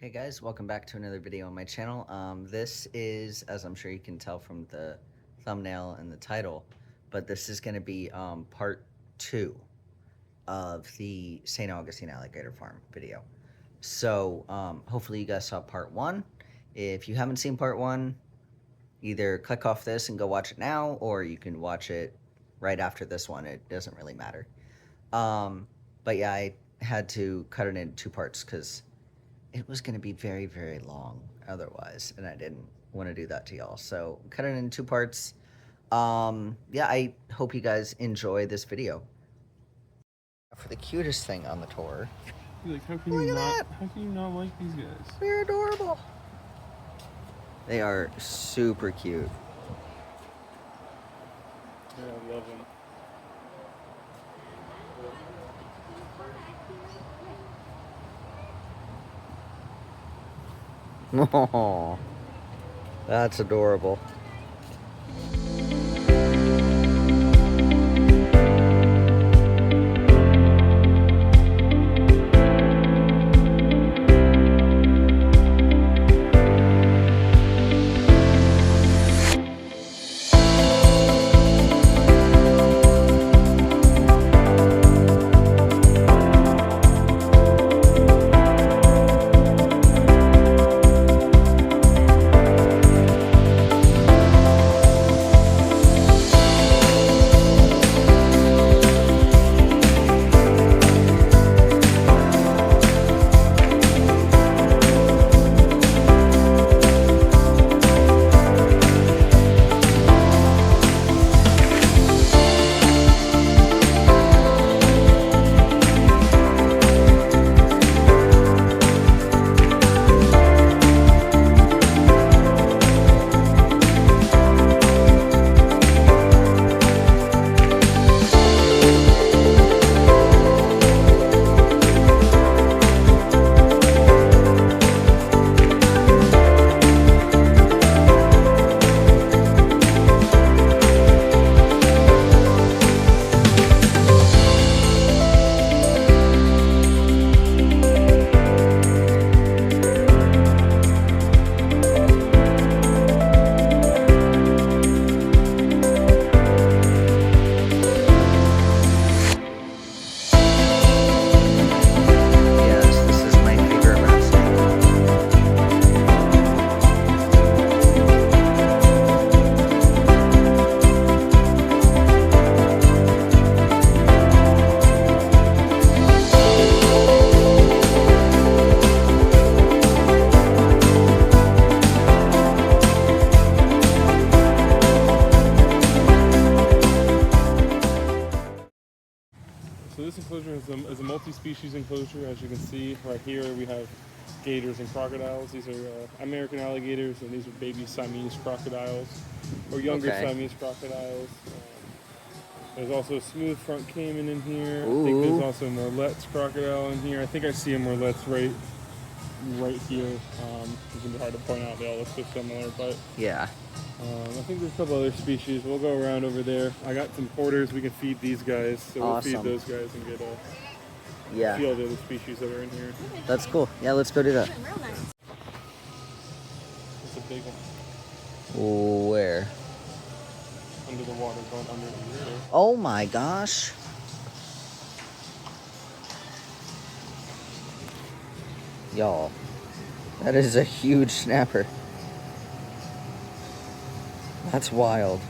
Hey guys, welcome back to another video on my channel. This is, as I'm sure you can tell from the thumbnail and the title, but this is going to be part 2 of the St. Augustine Alligator Farm video. So hopefully you guys saw part 1. If you haven't seen part 1, either click off this and go watch it now, or you can watch it right after this one. It doesn't really matter. But yeah, I had to cut it into 2 parts because it was going to be very, very long otherwise, and I didn't want to do that to y'all. So cut it in 2 parts. Yeah, I hope you guys enjoy this video. For the cutest thing on the tour. Like, how can Look you at not? that. How can you not like these guys? They're adorable. They are super cute. Yeah, I love them. Oh, that's adorable. So this enclosure is a multi-species enclosure. As you can see right here, we have gators and crocodiles. These are American alligators, and these are baby Siamese crocodiles, or younger Siamese crocodiles. There's also a smooth front caiman in here. Ooh. I think there's also a Morlet's crocodile in here. I think I see a Morlet's right here. It's gonna be hard to point out. They all look so similar, but Yeah. I think there's a couple other species. We'll go around over there. I got some quarters. We can feed these guys, so we'll Awesome. feed those guys and get a Yeah. feel of the other species that are in here. That's cool. Yeah, let's go do that. It's a big one Where? under the water, going under the river. Oh my gosh. Y'all, that is a huge snapper. That's wild.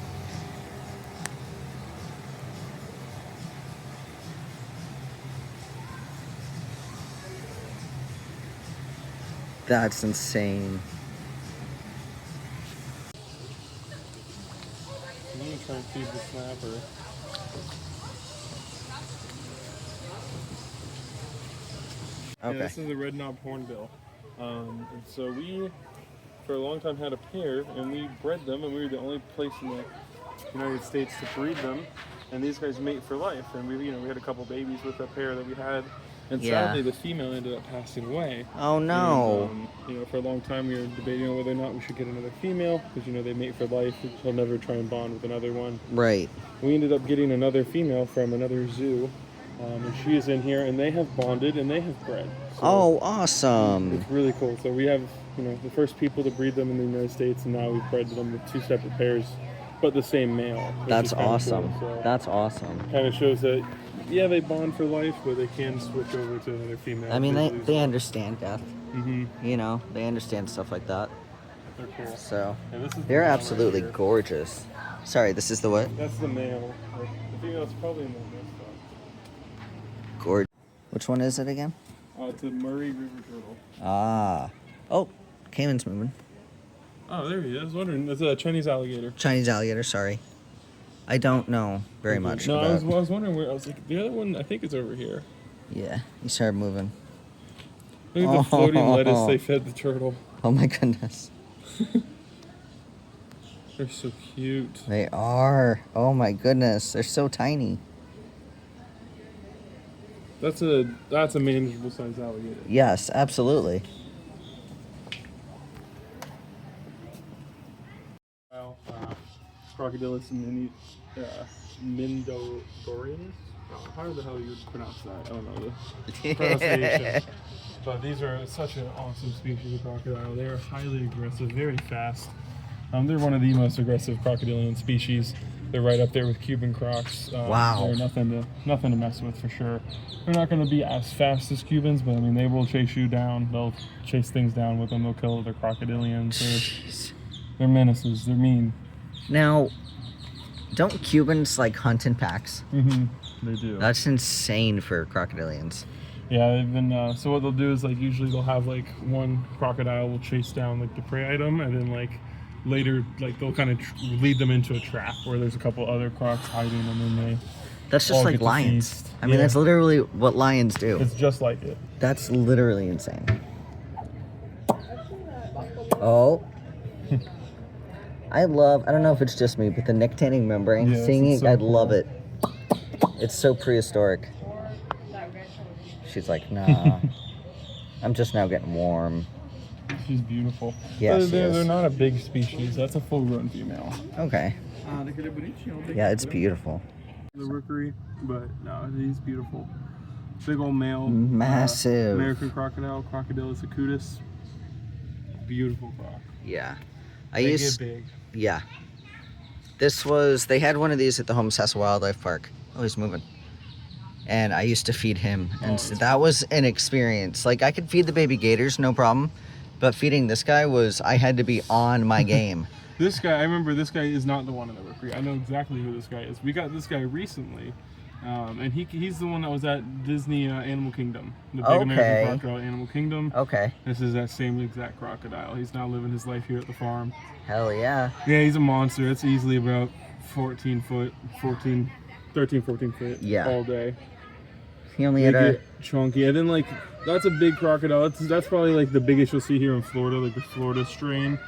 That's insane. I'm gonna try and feed the snapper. Okay. Yeah, this is a red knob hornbill. And so we, for a long time, had a pair, and we bred them, and we were the only place in the United States to breed them. And these guys mate for life. And we had a couple babies with a pair that we had. And Yeah. sadly, the female ended up passing away. Oh no. And, for a long time, we were debating on whether or not we should get another female, because they mate for life. They'll never try and bond with another one. Right. We ended up getting another female from another zoo. And she is in here, and they have bonded and they have bred. So Oh, awesome. it's really cool. So we have, the first people to breed them in the United States, and now we've bred them with 2 separate pairs, but the same male. That's awesome. Cool. So That's awesome. kind of shows that, yeah, they bond for life, but they can switch over to another female. I mean, they understand death. Mm-hmm. They understand stuff like that. They're cool. So This is they're the male absolutely right here. gorgeous. Sorry, this is the what? That's the male. The female's probably in the nest. Gorgeous. Which one is it again? It's a Murray River turtle. Ah. Oh, Cayman's moving. Oh, there he is. I was wondering. That's a Chinese alligator. Chinese alligator, sorry. I don't know very much No, about... I was wondering where. I was like, the other one, I think, is over here. Yeah, he started moving. Look at the floating lettuce they fed the turtle. Oh my goodness. They're so cute. They are. Oh my goodness. They're so tiny. That's a manageable size alligator. Yes, absolutely. Well, Crocodilus mindodorus. How the hell you would pronounce that? I don't know the pronunciation. But these are such an awesome species of crocodile. They are highly aggressive, very fast. They're one of the most aggressive crocodilian species. They're right up there with Cuban Crocs. Wow. They're nothing to mess with for sure. They're not going to be as fast as Cubans, but I mean, they will chase you down. They'll chase things down with them. They'll kill other crocodilians. They're menaces. They're mean. Now, don't Cubans like hunt in packs? Mm-hmm. They do. That's insane for crocodilians. Yeah, they've been. So what they'll do is usually they'll have one crocodile will chase down the prey item, and then later they'll kind of lead them into a trap where there's a couple other crocs hiding, and then they. That's just all like get to lions. feast. I mean, that's literally what lions do. It's just like it. That's literally insane. Oh. I don't know if it's just me, but the nictitating membrane, Yes, seeing it's it, so I cool. love it. It's so prehistoric. She's like, nah. I'm just now getting warm. She's beautiful. Yeah, she they're is. not a big species. That's a full-grown female. Okay. Yeah, it's beautiful. The rookery, but no, he's beautiful. Big old male. Massive. American crocodile, Crocodilus acutus. Beautiful croc. Yeah. They get big. Yeah. They had one of these at the Homosassa Wildlife Park. Oh, he's moving. And I used to feed him. And so that was an experience. I could feed the baby gators, no problem. But feeding this guy I had to be on my game. This guy, I remember this guy is not the one in the rookery. I know exactly who this guy is. We got this guy recently. And he's the one that was at Disney Animal Kingdom. The big American crocodile Animal Kingdom. Okay. This is that same exact crocodile. He's now living his life here at the farm. Hell yeah. Yeah, he's a monster. It's easily about 13, 14 foot Yeah. all day. He only They had a... get chunky. And then that's a big crocodile. That's probably the biggest you'll see here in Florida, the Florida strain.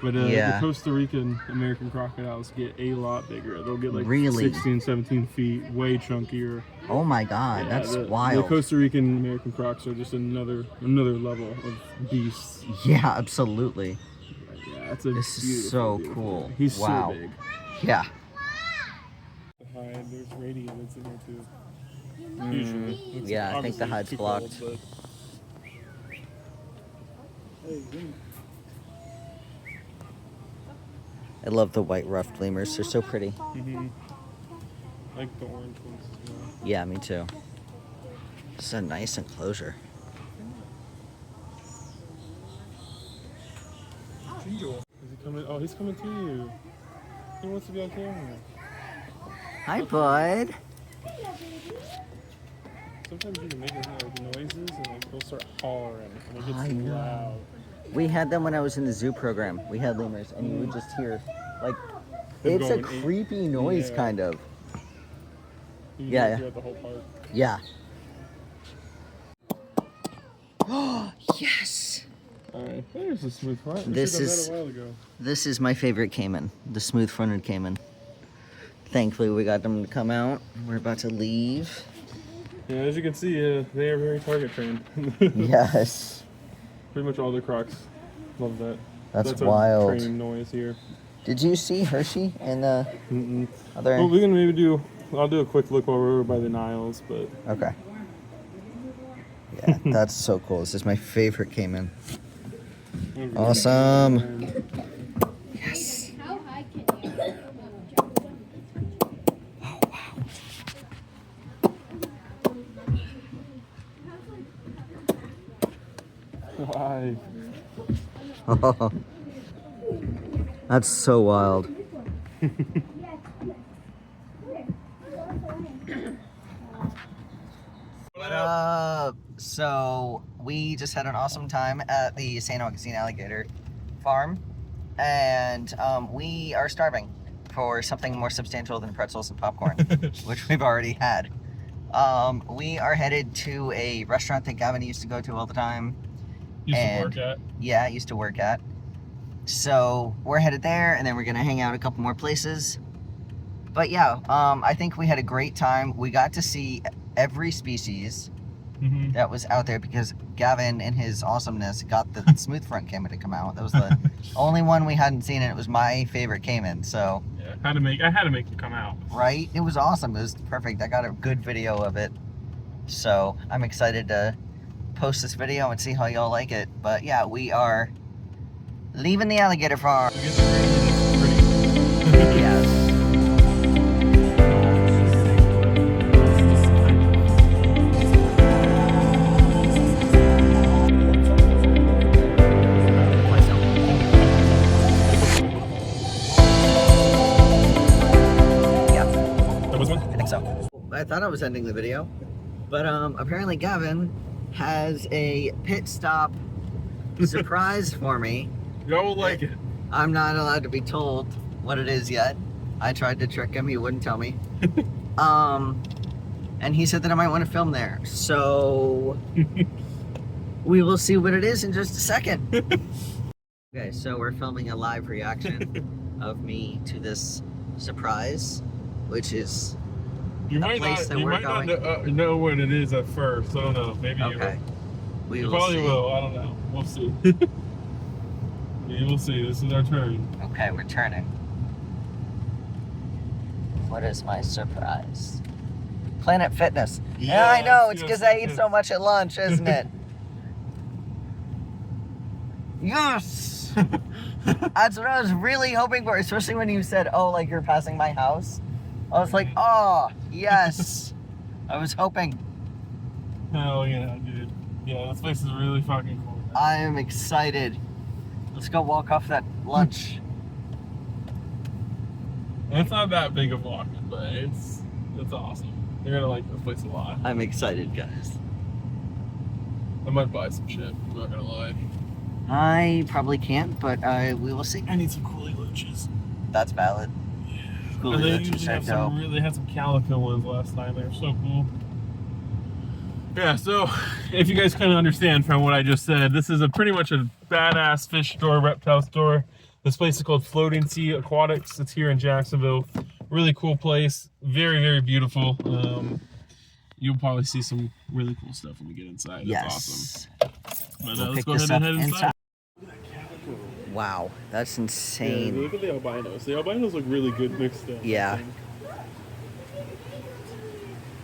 But the Costa Rican American crocodiles get a lot bigger. They'll get Really? 16, 17 feet, way chunkier. Oh my god, Yeah, that's the wild. Costa Rican American crocs are just another level of beasts. Yeah, absolutely. Yeah, This is so cool. He's Wow. so big. Yeah. Hide, there's radiolets in here too. Usually. It's Yeah, I think the obviously hide's too blocked. cold, I love the white ruffed lemurs. They're so pretty. mm-hmm. Like the orange ones as well. Yeah, me too. This is a nice enclosure. Is he coming? Oh, he's coming to you. He wants to be on camera. Hi, bud. Sometimes you can make noises and he'll start hollering and it gets I know. loud. We had them when I was in the zoo program. We had lemurs, and you would just hear, Them it's a going creepy noise, Yeah. kind of. You Yeah, can hear the whole park. Yeah. Oh, yes! Alright, there's a smooth front. We This should've done is- that a while ago. This is my favorite caiman, the smooth-fronted caiman. Thankfully, we got them to come out. We're about to leave. Yeah, as you can see, they are very target trained. Yes. Pretty much all the crocs love that. That's a wild. training noise here. Did you see Hershey and the Mm-mm. other? Well, we can maybe do I'll do a quick look while we're over by the Niles, but Okay. Yeah, that's so cool. This is my favorite caiman. Awesome. Yes. How high can you Oh, wow. why? Oh, that's so wild. What up? So we just had an awesome time at the St. Augustine Alligator Farm, and we are starving for something more substantial than pretzels and popcorn, which we've already had. We are headed to a restaurant that Gavin used to go to all the time. Used to work at. Yeah, used to work at. So we're headed there, and then we're gonna hang out a couple more places. But yeah, I think we had a great time. We got to see every species that was out there because Gavin, in his awesomeness, got the smooth front caiman to come out. That was the only one we hadn't seen, and it was my favorite caiman. So yeah, I had to make it come out. Right? It was awesome. It was perfect. I got a good video of it. So I'm excited to post this video and see how y'all like it. But yeah, we are leaving the alligator farm. Yes. I thought I was ending the video, but apparently Gavin has a pit stop surprise for me. Y'all will like it. I'm not allowed to be told what it is yet. I tried to trick him, he wouldn't tell me. And he said that I might want to film there. So we will see what it is in just a second. Okay, so we're filming a live reaction of me to this surprise, which is you might not know what it is at first. I don't know. Maybe okay. You probably will. I don't know. We'll see. We will see. This is our turn. Okay, we're turning. What is my surprise? Planet Fitness. Yeah, I know. It's because I eat so much at lunch, isn't it? Yes! That's what I was really hoping for, especially when you said, oh, like you're passing my house. I was like, oh, yes. I was hoping. Hell yeah, dude. Yeah, this place is really fucking cool. I am excited. Let's go walk off that lunch. It's not that big of walk, but it's awesome. You're gonna like this place a lot. I'm excited, guys. I might buy some shit, I'm not gonna lie. I probably can't, but we will see. I need some coolie lunches. That's valid. And they usually have they had some calico ones last time. They were so cool. Yeah, so if you guys couldn't understand from what I just said, this is pretty much a badass fish store, reptile store. This place is called Floating Sea Aquatics. It's here in Jacksonville. Really cool place. Very, very beautiful. You'll probably see some really cool stuff when we get inside. Yes. It's awesome. But, we'll let's go ahead and head inside. Wow, that's insane. Yeah, look at the albinos. The albinos look really good mixed up. Yeah.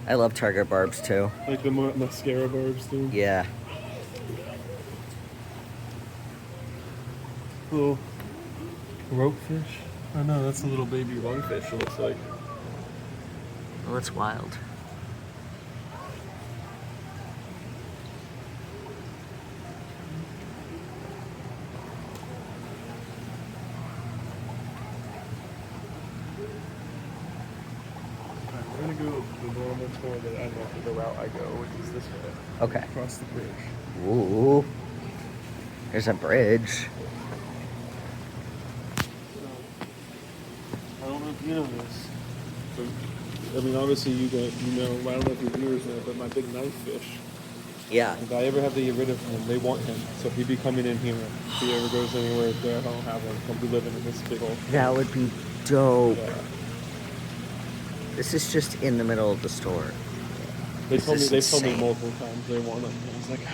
I love target barbs too. Like the mascara barbs too. Yeah. Little ropefish. Oh no, that's a little baby lungfish, it looks like. Well, that's wild. We're gonna go the normal tour that I know the route I go, which is this way. Okay. Across the bridge. Ooh. There's a bridge. I don't know if you know this. But, I mean, obviously you know, I don't know if your viewers know, but my big knife fish. Yeah. If I ever have to get rid of him, they want him. So he'd be coming in here. If he ever goes anywhere there, I don't have him. He'll be living in this big old thing. That would be dope. Yeah. This is just in the middle of the store. They told me multiple times they want him. I was like,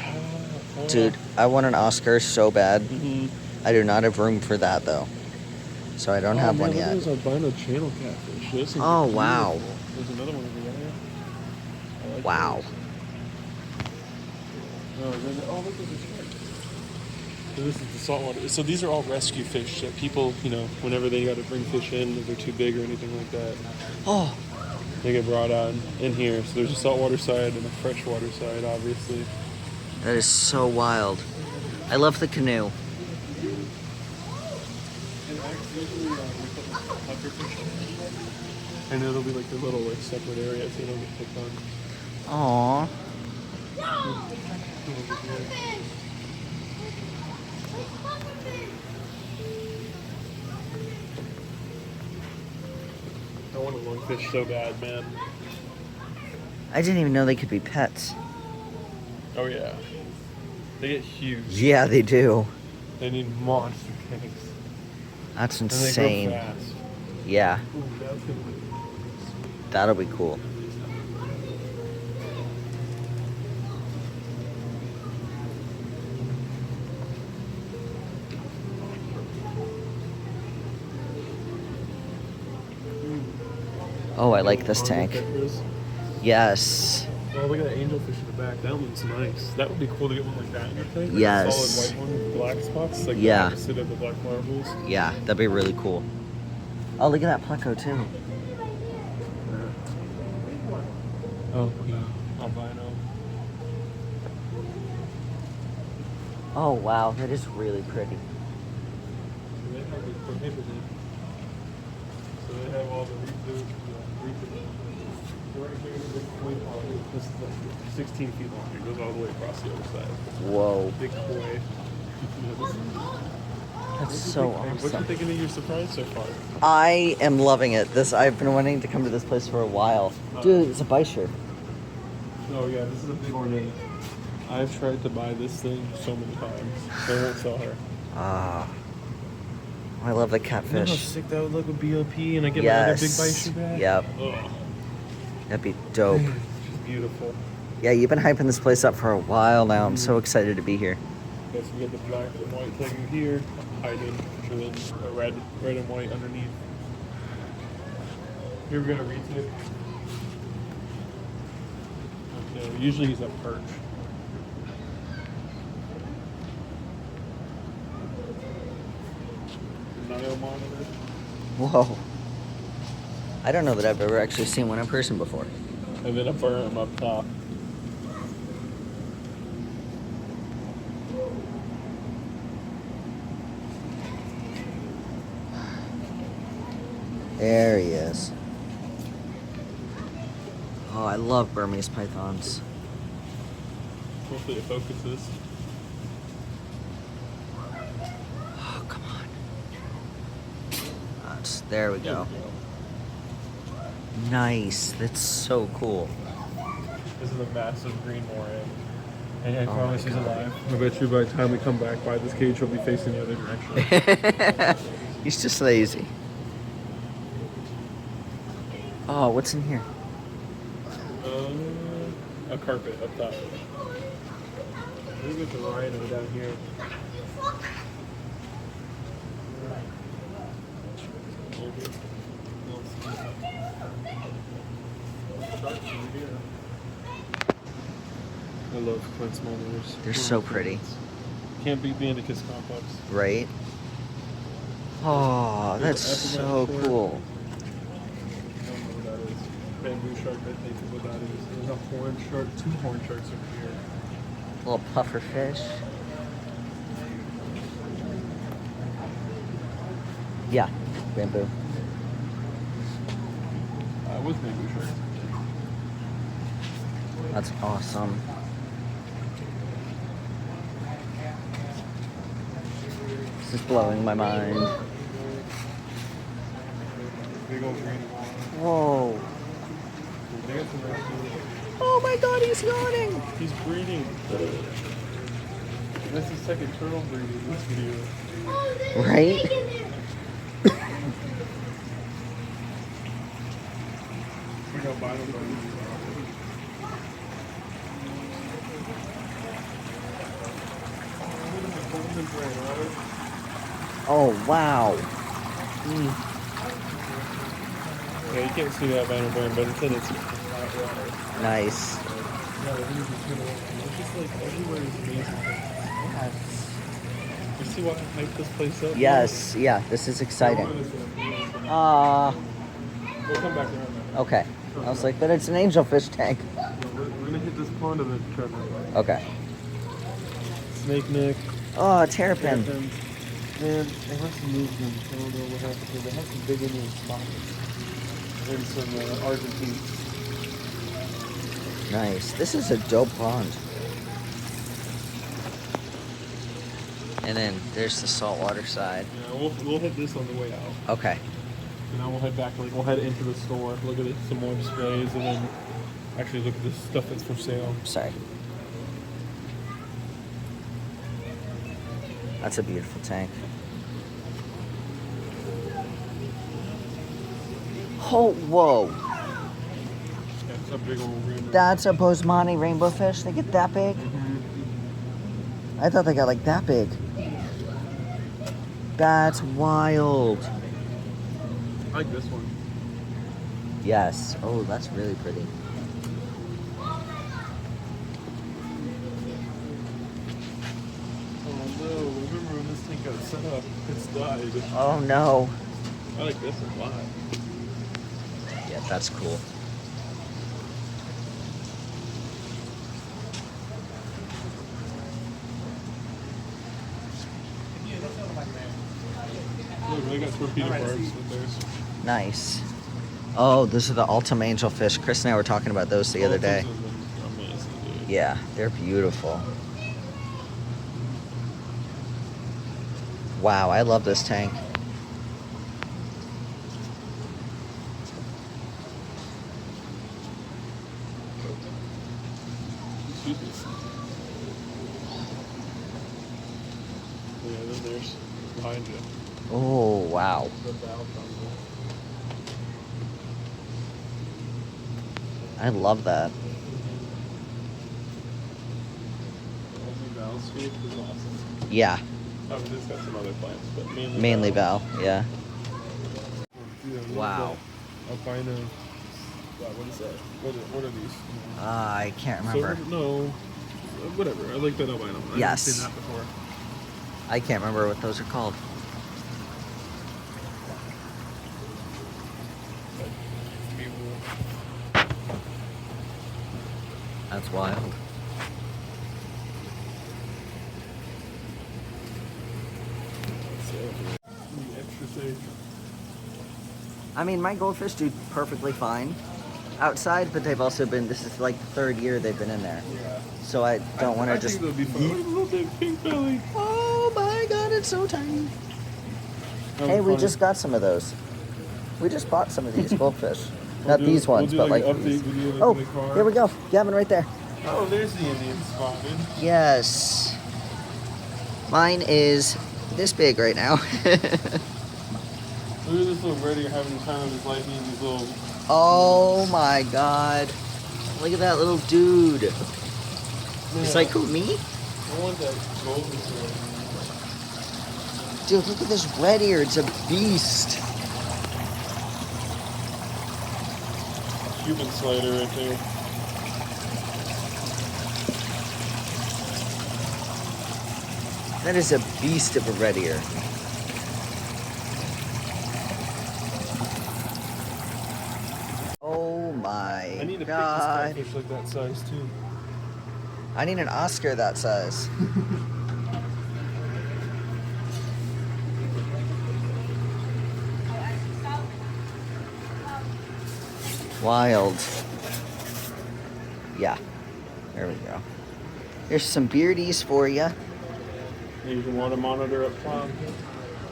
Dude, I want an Oscar so bad. I do not have room for that though. So I don't have one yet. Those albino channel catfish. Those things Oh, are wow. beautiful. There's another one over there. I like Wow. those. Oh, look, there's a shark. So this is the saltwater. So these are all rescue fish that people, whenever they got to bring fish in, if they're too big or anything like that, Oh, they get brought on in here. So there's a saltwater side and a freshwater side, obviously. that is so wild. I love the canoe. And usually we put pufferfish in. I know they'll be like their little separate areas so they don't get picked on. Aww. I want a lungfish so bad, man. I didn't even know they could be pets. Oh yeah. They get huge. Yeah, they do. They need monster tanks. That's And they insane. grow fast. Yeah, Ooh, that's gonna be that'll be cool. Oh, I like this tank. Yes. Oh, look at that angelfish in the back. That one's nice. That would be cool to get one like that in your tank. Yes. A solid white one with black spots, like Yeah. the opposite of the black marbles. Yeah, that'd be really cool. Oh, look at that pleco too. Oh, yeah. Albino. Oh, wow, that is really pretty. They have it prohibited. So they have all the reproductive. Right here, the big koi pond. This is like 16 feet long. It goes all the way across the other side. Whoa, Big koi. that's so What you awesome. thinking of your surprise so far? I am loving it. I've been wanting to come to this place for a while. Dude, it's a bisher. Oh yeah, this is a big ornate. I've tried to buy this thing so many times. They won't sell her. Ah, I love the You know how catfish. sick that would look with BOP and I get my other big Yes. bisher back? Yep, Ugh. that'd be dope. Man, it's just beautiful. Yeah, you've been hyping this place up for a while now. I'm so excited to be here. Yes, we get the black and white tegu here, hiding, and then a red and white underneath. Here we're gonna retip. Okay, usually he's a perch. Nile monitor. Whoa. I don't know that I've ever actually seen one in person before. And then a berm up top. There he is. Oh, I love Burmese pythons. Hopefully it focuses. Oh, come on. There we go. Nice. That's so cool. This is a massive green moray. And I Oh promise my he's God. alive. I bet you by the time we come back by this cage, he'll be facing the other direction. He's just lazy. Oh, what's in here? A carpet up top. Maybe it's a rhino down here. I love Clint's monitors. They're so pretty. Can't beat the Indicus complex. Right? Oh, that's so cool. I don't know what that is. Bamboo shark, I think is what that is. There's a horn shark, 2 horn sharks over here. Little puffer fish. Yeah, bamboo. With bamboo sharks. That's awesome. This is blowing my mind. Big old green one. Whoa. They got some rescue. Oh my God, he's yawning. He's breeding. That's his second turtle breeding in this video. Right? We got vinyl birds. Oh, wow. Yeah, you can't see that vinyl burn, but it's in its hot water. Nice. Yeah, the views are beautiful. It's just like everywhere is amazing. You see why I hyped this place up? Yes, yeah, this is exciting. We'll come back around now. Okay. I was like, but it's an angelfish tank. We're gonna hit this pond of the treasure. Okay. Snake neck. Oh, terrapin. Man, they have some movement. I don't know what happened here. They have some big Indian spots. And some Argentine. Nice. This is a dope pond. And then there's the saltwater side. Yeah, we'll hit this on the way out. Okay. And now we'll head back, like we'll head into the store, look at some more displays, and then actually look at the stuff that's for sale. Sorry. That's a beautiful tank. Oh, whoa. Yeah, it's a big old rainbow. That's a Bosemani rainbow fish. They get that big? I thought they got like that big. That's wild. I like this one. Yes. Oh, that's really pretty. Oh no, remember when this thing got set up? It's died. Oh no. I like this one a lot. Yeah, that's cool. Look, they got torpedo barbs with theirs. Nice. Oh, those are the Ultima angelfish. Chris and I were talking about those the other day. Amazing, dude. Yeah, they're beautiful. Wow, I love this tank. Excuse me. Yeah, then there's behind you. Oh, wow. The valve tunnel. I love that. The valve sweep is awesome. Yeah, Oh, it's got some other plants, but mainly Val. Yeah. Yeah, Wow. Albino. What is that? What are these? I can't remember. So, no. Whatever. I like that albino. I Yes. haven't seen that before. I can't remember what those are called. That's wild. Extra safe. I mean, my goldfish do perfectly fine outside, but they've also been, this is like the third year they've been in there. Yeah. So I don't want to just... I think they'll be fine. Look at the little big pink belly. Oh my god, it's so tiny. That Hey, was we funny. just got some of those. We just bought some of these goldfish. We'll Not do- these ones, we'll do but like an update these. video, like, Oh, in the car. here we go. Gavin right there. Oh, there's the Indian spot, dude. Yes. Mine is this big right now. Look at this little reddeer having the time of his life eating these little... Oh my god. Look at that little dude. Man, It's like, who, me? I want that goldfish one. Dude, look at this red ear. It's a beast. Cuban slider right there. That is a beast of a red ear. Oh my I need to god. pick this catfish like that size too. I need an Oscar that size. Wild. Yeah. There we go. Here's some beardies for you. You can water monitor up top.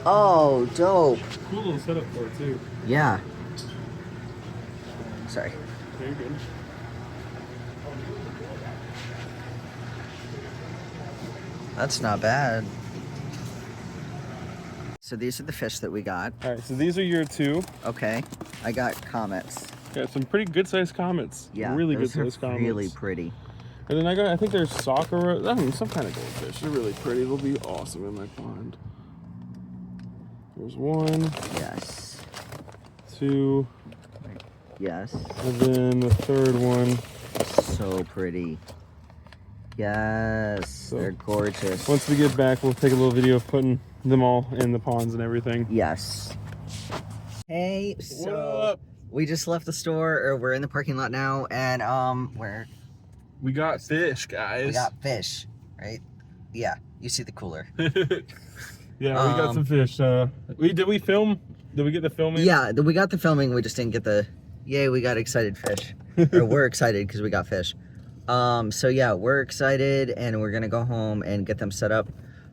Oh, dope. Cool little setup for it too. Yeah. Sorry. Very good. That's not bad. So these are the fish that we got. All right, so these are your two. Okay. I got comets. Got some pretty good sized comets. Yeah. Really good those are sized comets. really pretty. And then I think there's sakura. I mean, some kind of goldfish. They're really pretty. They'll be awesome in my pond. There's one. Yes. Two. Yes. And then the third one. So pretty. Yes. So, they're gorgeous. Once we get back, we'll take a little video of putting them all in the ponds and everything. Yes. Hey, so we just left the store, or we're in the parking lot now, and we got fish, guys. We got fish, right? Yeah, you see the cooler. Yeah, we got some fish. Did we film? Did we get the filming? Yeah, we got the filming. We just didn't get the. Yay, we got excited fish. Or we're excited because we got fish. So yeah, we're excited, and we're gonna go home and get them set up.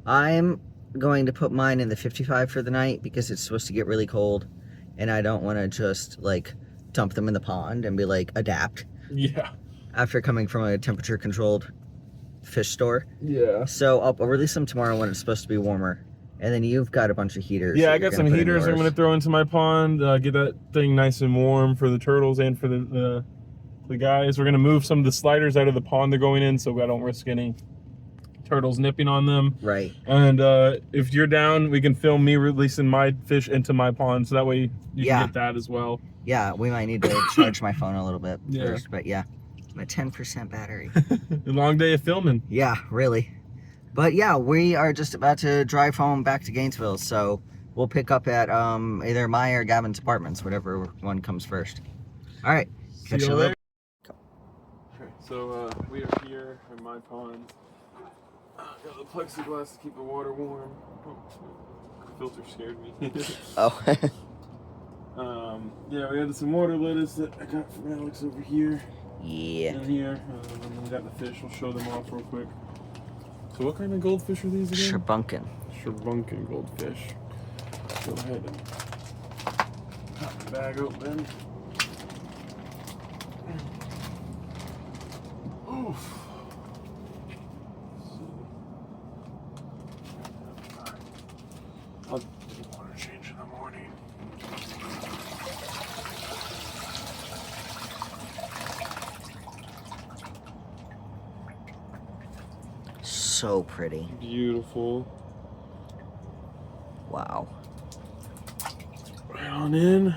I'm going to put mine in the 55 for the night because it's supposed to get really cold, and I don't want to just like dump them in the pond and be like adapt. Yeah. After coming from a temperature controlled fish store. Yeah. So I'll release them tomorrow when it's supposed to be warmer. And then you've got a bunch of heaters. Yeah, I got some heaters I'm going to throw into my pond. Get that thing nice and warm for the turtles and for the guys. We're going to move some of the sliders out of the pond they're going in so I don't risk any turtles nipping on them. Right. And if you're down, we can film me releasing my fish into my pond so that way you can get that as well. Yeah, we might need to charge my phone a little bit first, but yeah. My 10% battery. A long day of filming. Yeah, really. But yeah, we are just about to drive home back to Gainesville, so we'll pick up at either my or Gavin's apartments, whatever one comes first. All right, catch you later. Okay, so we are here in my pond. Got the plexiglass to keep the water warm. Oh, the filter scared me. Oh. Yeah, we had some water lettuce that I got from Alex over here. Yeah. In here, and then we got the fish. We'll show them off real quick. So what kind of goldfish are these again? Sherbunken. Sherbunken goldfish. Go ahead and pop the bag open. Oof. I'll do the water change in the morning. So pretty. Beautiful. Wow. Right on in.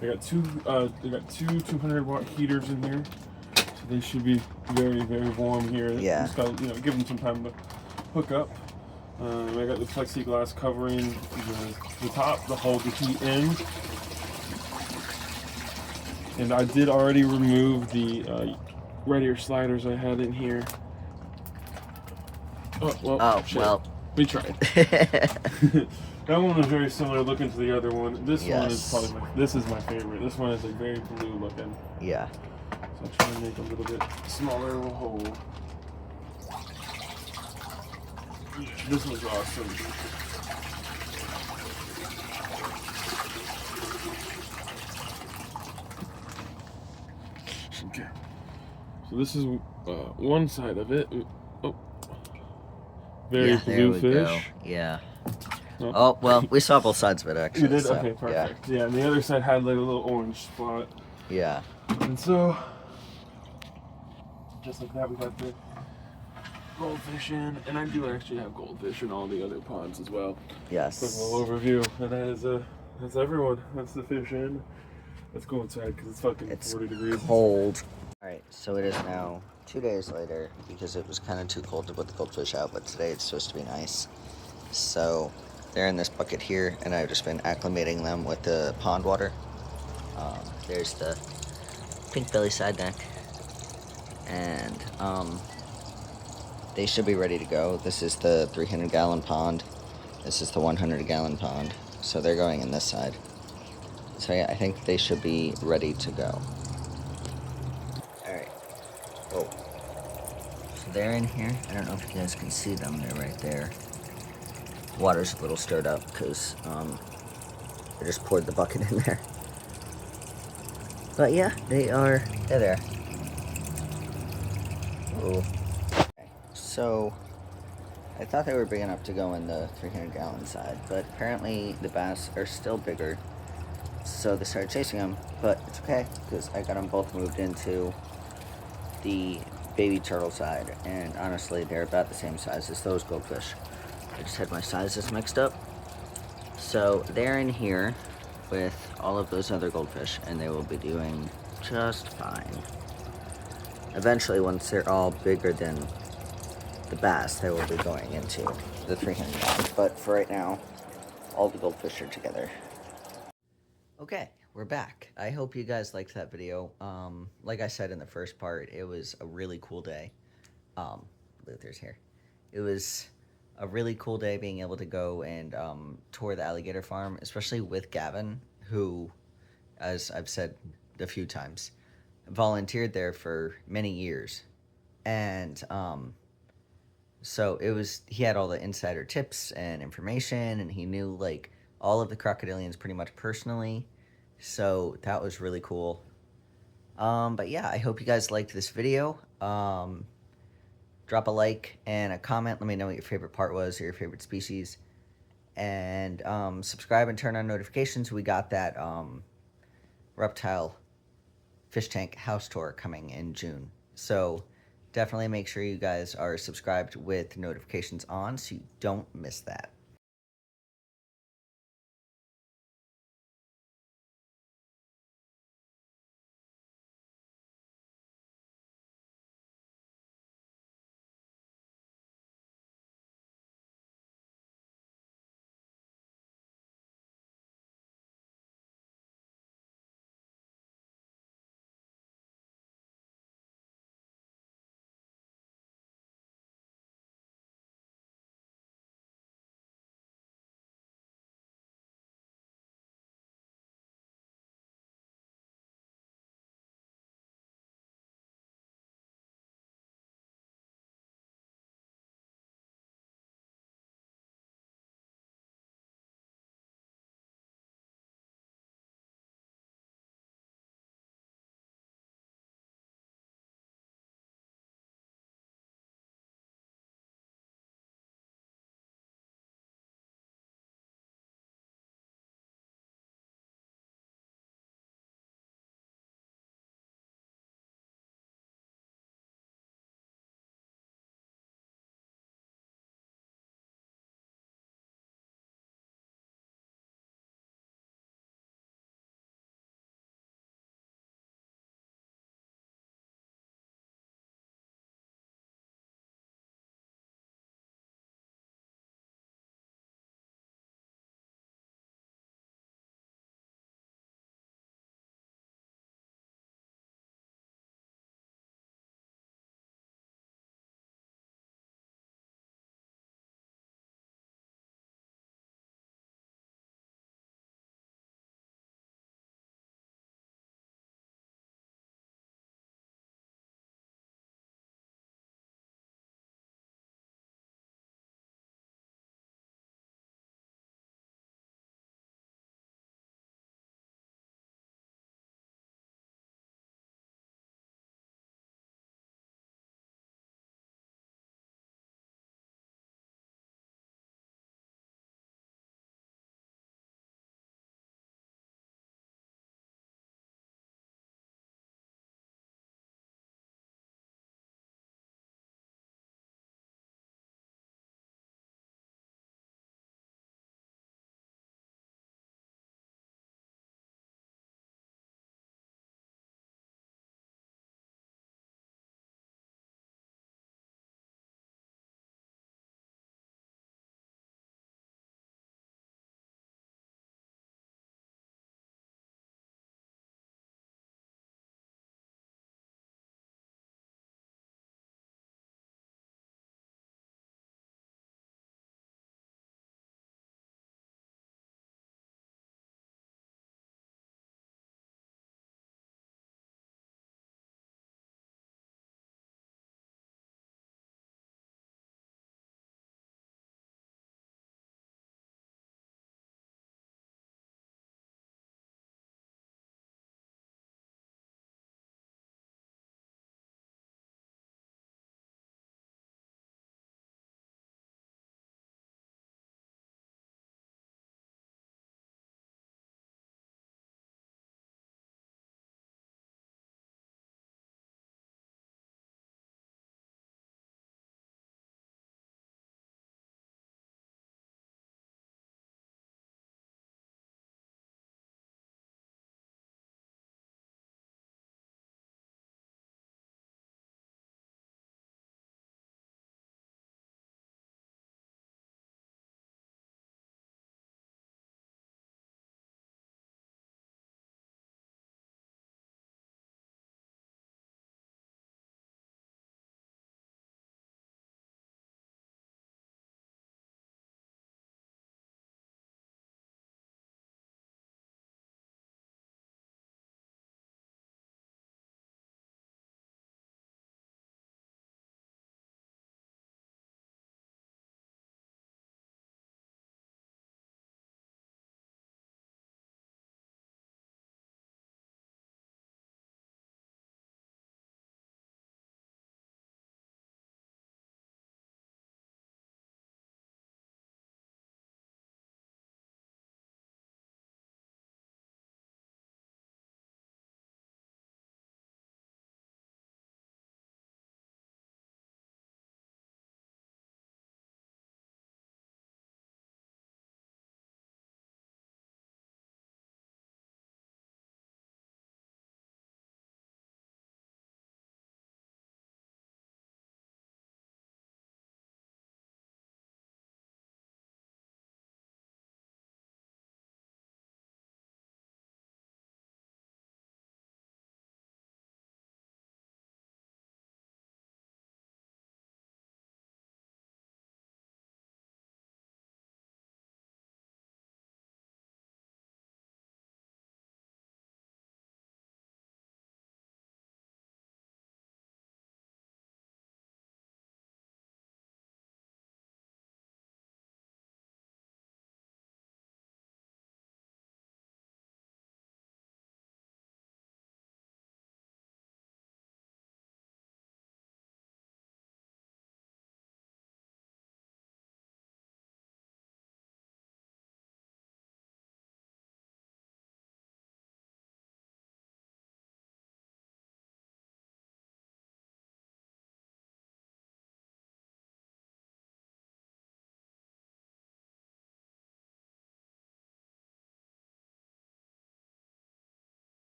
I got two 200-watt heaters in here, so they should be very, very warm here. Yeah. Just gotta, give them some time to hook up. I got the plexiglass covering the top to hold the heat in, and I did already remove the red ear sliders I had in here. Well. We tried. That one was very similar looking to the other one. This one is probably this is my favorite. This one is like very blue looking. Yeah. So I'm trying to make a little bit smaller of a hole. Yeah, this one's awesome. Okay. So this is one side of it. Oh. Very blue fish. Go. Yeah. Oh, well, we saw both sides of it, actually. You did? So, okay, perfect. Yeah, and the other side had like a little orange spot. Yeah. And so, just like that, we got the goldfish in. And I do actually have goldfish in all the other ponds as well. Yes. Quick little overview. And that is, that's everyone. That's the fish in. Let's go inside because it's fucking 40 degrees. Cold. Alright, so it is now 2 days later because it was kind of too cold to put the goldfish out, but today it's supposed to be nice. So they're in this bucket here, and I've just been acclimating them with the pond water. There's the pink belly side neck, and they should be ready to go. This is the 300-gallon pond. This is the 100-gallon pond. So they're going in this side. So yeah, I think they should be ready to go. Alright. Oh. So they're in here. I don't know if you guys can see them. They're right there. Water's a little stirred up because I just poured the bucket in there. But yeah, they're there. Oh. Okay. So I thought they were big enough to go in the 300-gallon side, but apparently the bass are still bigger. So they started chasing them, but it's okay because I got them both moved into the baby turtle side, and honestly, they're about the same size as those goldfish. I just had my sizes mixed up. So they're in here with all of those other goldfish, and they will be doing just fine. Eventually, once they're all bigger than the bass, they will be going into the 300 pounds. But for right now, all the goldfish are together. Okay, we're back. I hope you guys liked that video. Like I said in the first part, it was a really cool day. Luther's here. It was a really cool day being able to go and tour the Alligator Farm, especially with Gavin, who, as I've said a few times, volunteered there for many years. And so he had all the insider tips and information, and he knew like all of the crocodilians pretty much personally. So that was really cool. But yeah, I hope you guys liked this video. Drop a like and a comment. Let me know what your favorite part was or your favorite species. And subscribe and turn on notifications. We got that reptile fish tank house tour coming in June. So definitely make sure you guys are subscribed with notifications on so you don't miss that.